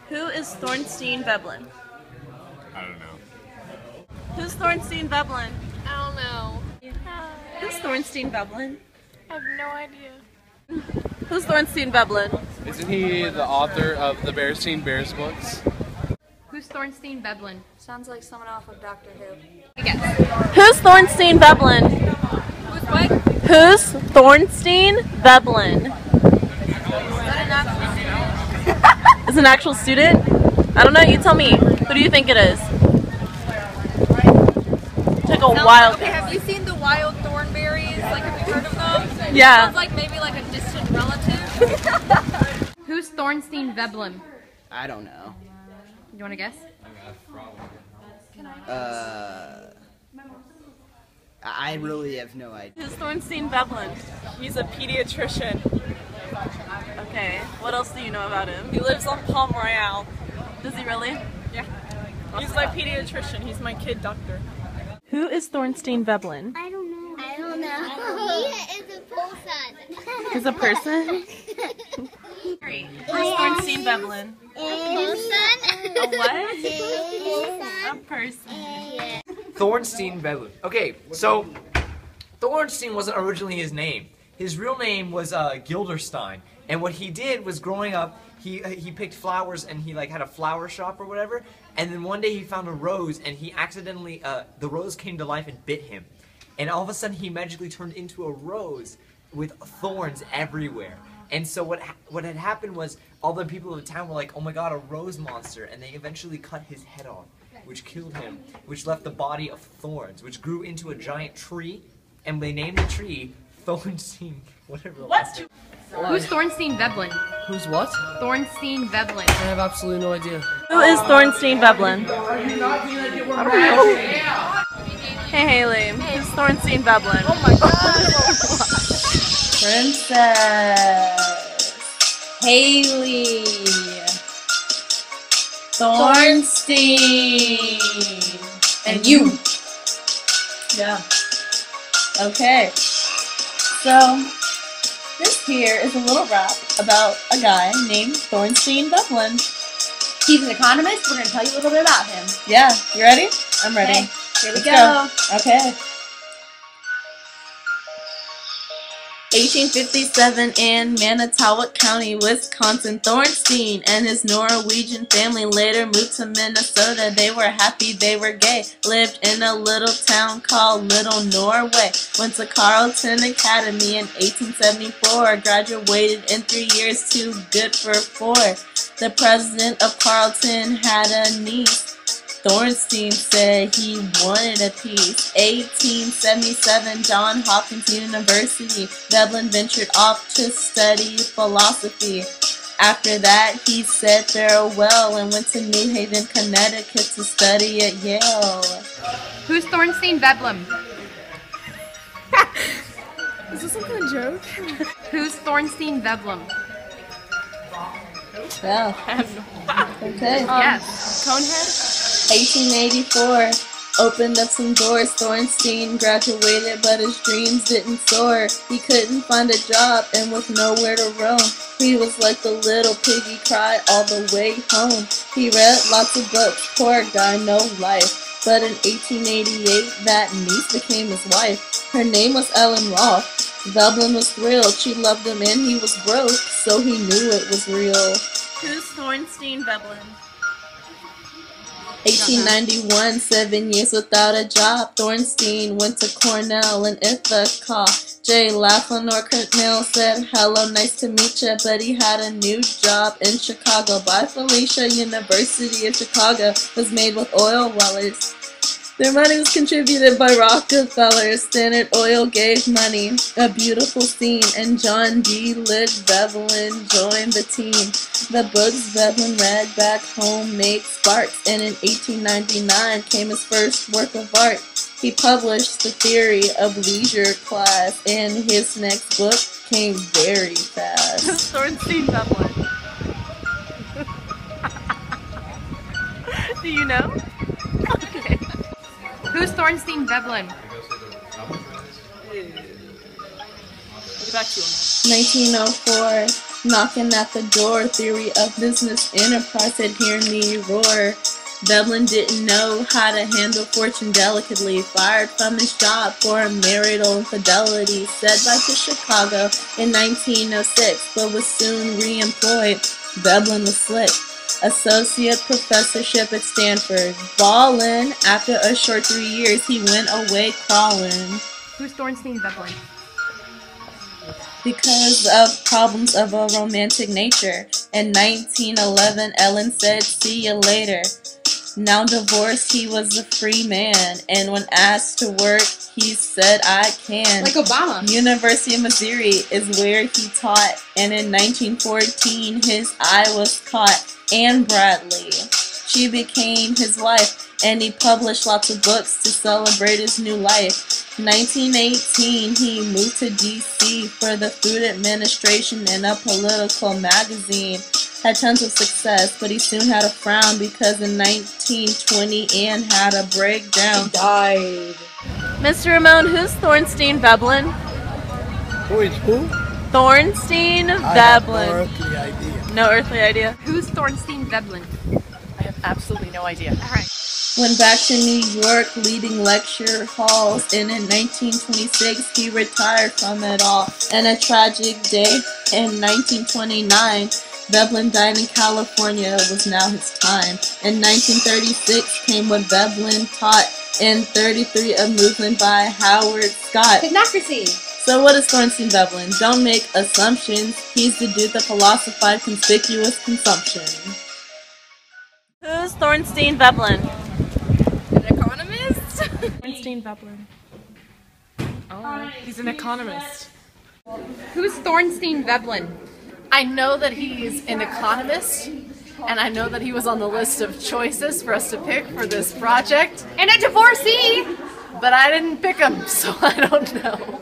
Who is Thornstein Veblen? I don't know. Who's Thornstein Veblen? I don't know. Who's Thornstein Veblen? I have no idea. Who's Thornstein Veblen? Isn't he the author of the Bearstein Bears books? Who's Thornstein Veblen? Sounds like someone off of Doctor Who. Who's Thornstein Veblen? Who's what? Who's Thornstein Veblen? Is an actual student? I don't know, you tell me. Who do you think it is? Take a wild Okay, have you seen the wild thornberries? Like, have you heard of them? Yeah. Sounds like maybe like a distant relative. Who's Thornstein Veblen? I don't know. You want to guess? I really have no idea. Who's Thornstein Veblen? He's a pediatrician. Okay, what else do you know about him? He lives on Palm Royale. Does he really? Yeah. He's my pediatrician. He's my kid doctor. Who is Thornstein Veblen? I don't know. I don't know. He is a person. He's a person? Who's Thornstein Veblen? A A what? A person. Thornstein Veblen. Okay, so Thornstein wasn't originally his name. His real name was Gilderstein, and what he did was growing up, he picked flowers and he like had a flower shop or whatever. And then one day he found a rose and he accidentally the rose came to life and bit him, and all of a sudden he magically turned into a rose with thorns everywhere. And so what had happened was all the people of the town were like, oh my god, a rose monster, and they eventually cut his head off, which killed him, which left the body of thorns, which grew into a giant tree, and they named the tree Thornstein, whatever the last name. Who's Thornstein Veblen? Who's what? Thornstein Veblen. I have absolutely no idea. Who is Thornstein Veblen? Hey Haley, who's Thornstein Veblen? Oh my god! Princess Haley Thornstein and you. Yeah. Okay. So this here is a little rap about a guy named Thornstein Veblen. He's an economist. We're going to tell you a little bit about him. Yeah, you ready? I'm ready. Okay, here we Let's go. Okay. 1857 in Manitowoc County, Wisconsin, Thornstein and his Norwegian family later moved to Minnesota. They were happy, they were gay, lived in a little town called Little Norway. Went to Carleton Academy in 1874, graduated in 3 years, too good for 4. The president of Carleton had a niece. Thornstein said he wanted a piece. 1877, Johns Hopkins University. Veblen ventured off to study philosophy. After that, he said farewell and went to New Haven, Connecticut to study at Yale. Who's Thornstein Veblen? Is this some kind of joke? Who's Thornstein Veblen? Yeah. Okay. Yes. Conehead? 1884, opened up some doors. Thornstein graduated, but his dreams didn't soar. He couldn't find a job and with nowhere to roam. He was like the little piggy cried all the way home. He read lots of books, poor guy, no life. But in 1888, that niece became his wife. Her name was Ellen Roth. Veblen was thrilled. She loved him and he was broke, so he knew it was real. Who's Thornstein Veblen? 1891, 7 years without a job. Thornstein went to Cornell in Ithaca. J. Lafleur Cornell said, hello, nice to meet ya, but he had a new job in Chicago. By Felicia, University of Chicago was made with oil wellers. Their money was contributed by Rockefeller. Standard Oil gave money, a beautiful scene, and John D. Litt Veblen joined the team. The books Veblen read back home made sparks, and in 1899 came his first work of art. He published The Theory of Leisure Class, and his next book came very fast. Thornstein Veblen. Do you know? Okay. Who's Thornstein Veblen? I'll get back to you on that. 1904. Knocking at the door, theory of business enterprise said, hear me roar. Veblen didn't know how to handle fortune delicately. Fired from his job for marital infidelity. Said back to Chicago in 1906, but was soon re-employed. Veblen was slick. Associate professorship at Stanford. Ballin'. After a short 3 years, he went away crawling. Who's Thornstein Veblen? Because of problems of a romantic nature. In 1911, Ellen said, see you later. Now divorced, he was a free man, and when asked to work, he said, I can. Like Obama. University of Missouri is where he taught, and in 1914, his eye was caught. Anne Bradley. She became his wife, and he published lots of books to celebrate his new life. 1918, he moved to D.C. for the Food Administration in a political magazine. Had tons of success, but he soon had a frown because in 1920, Anne had a breakdown. Died. Mr. Ramon, who's Thornstein Veblen? Who is who? Thornstein I have no Veblen. earthly idea. No earthly idea. Who's Thornstein Veblen? I have absolutely no idea. Alright. Went back to New York, leading lecture halls, and in 1926 he retired from it all. And a tragic day in 1929, Veblen died in California. It was now his time. In 1936 came what Veblen taught. In 33, a movement by Howard Scott. Technocracy. So what is Thornstein Veblen? Don't make assumptions. He's the dude that philosophized conspicuous consumption. Who's Thornstein Veblen? An economist? Thornstein Veblen. Oh, he's an economist. Who's Thornstein Veblen? I know that he's an economist, and I know that he was on the list of choices for us to pick for this project, And a divorcee! but I didn't pick him, so I don't know.